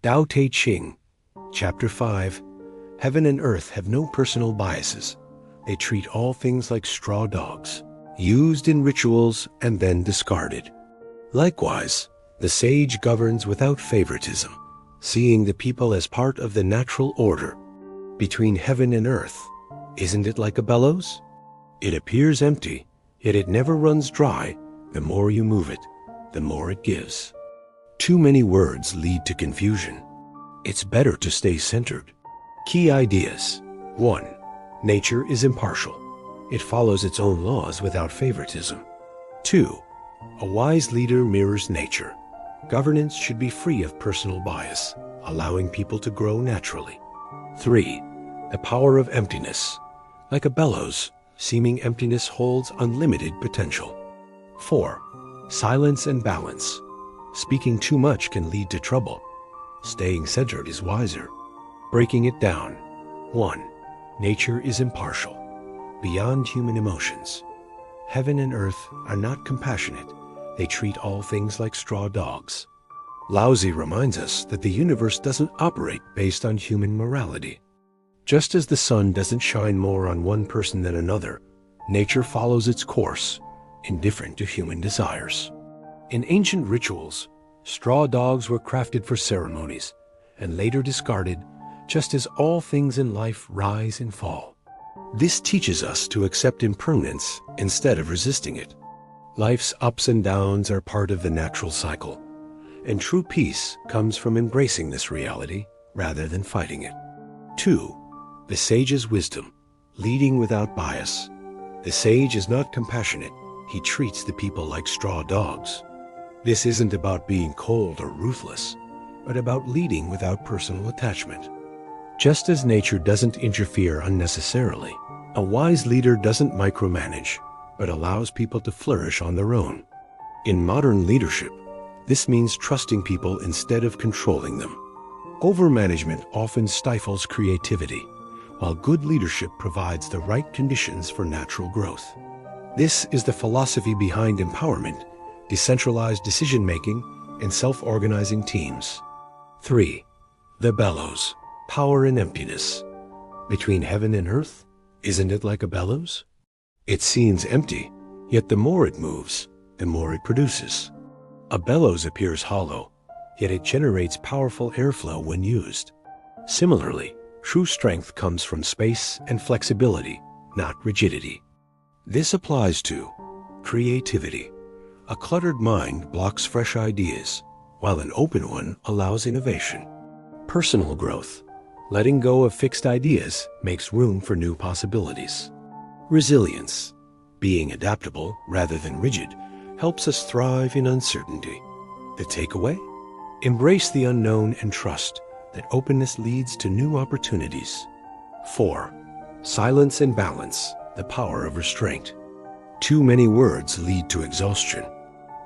Dao Te Ching, Chapter 5. Heaven and earth have no personal biases. They treat all things like straw dogs, used in rituals and then discarded. Likewise, the sage governs without favoritism, seeing the people as part of the natural order. Between heaven and earth, isn't it like a bellows? It appears empty, yet it never runs dry. The more you move it, the more it gives. Too many words lead to confusion. It's better to stay centered. Key ideas. 1. Nature is impartial. It follows its own laws without favoritism. 2. A wise leader mirrors nature. Governance should be free of personal bias, allowing people to grow naturally. 3. The power of emptiness. Like a bellows, seeming emptiness holds unlimited potential. 4. Silence and balance. Speaking too much can lead to trouble. Staying centered is wiser. Breaking it down. 1. Nature is impartial, beyond human emotions. Heaven and earth are not compassionate. They treat all things like straw dogs. Laozi reminds us that the universe doesn't operate based on human morality. Just as the sun doesn't shine more on one person than another, nature follows its course, indifferent to human desires. In ancient rituals, straw dogs were crafted for ceremonies and later discarded, just as all things in life rise and fall. This teaches us to accept impermanence instead of resisting it. Life's ups and downs are part of the natural cycle, and true peace comes from embracing this reality rather than fighting it. 2. The sage's wisdom, leading without bias. The sage is not compassionate. He treats the people like straw dogs. This isn't about being cold or ruthless, but about leading without personal attachment. Just as nature doesn't interfere unnecessarily, a wise leader doesn't micromanage, but allows people to flourish on their own. In modern leadership, this means trusting people instead of controlling them. Overmanagement often stifles creativity, while good leadership provides the right conditions for natural growth. This is the philosophy behind empowerment, decentralized decision-making, and self-organizing teams. 3. The bellows, power and emptiness. Between heaven and earth, isn't it like a bellows? It seems empty, yet the more it moves, the more it produces. A bellows appears hollow, yet it generates powerful airflow when used. Similarly, true strength comes from space and flexibility, not rigidity. This applies to creativity. A cluttered mind blocks fresh ideas, while an open one allows innovation. Personal growth. Letting go of fixed ideas makes room for new possibilities. Resilience. Being adaptable rather than rigid helps us thrive in uncertainty. The takeaway? Embrace the unknown and trust that openness leads to new opportunities. 4. Silence and balance, the power of restraint. Too many words lead to exhaustion.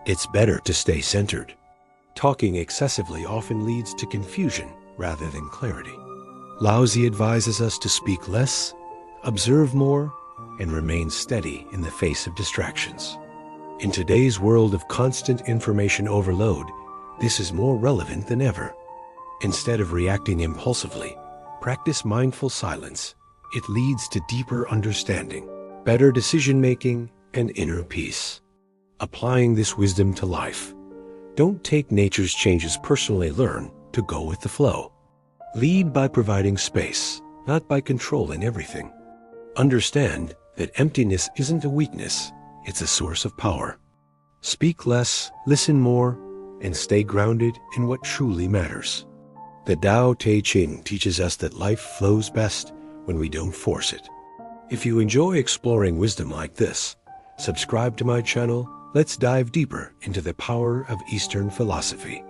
It's better to stay centered. Talking excessively often leads to confusion rather than clarity. Laozi advises us to speak less, observe more, and remain steady in the face of distractions. In today's world of constant information overload, this is more relevant than ever. Instead of reacting impulsively, practice mindful silence. It leads to deeper understanding, better decision-making, and inner peace. Applying this wisdom to life. Don't take nature's changes personally. Learn to go with the flow. Lead by providing space, not by controlling everything. Understand that emptiness isn't a weakness, it's a source of power. Speak less, listen more, and stay grounded in what truly matters. The Dao Te Ching teaches us that life flows best when we don't force it. If you enjoy exploring wisdom like this, subscribe to my channel. Let's dive deeper into the power of Eastern philosophy.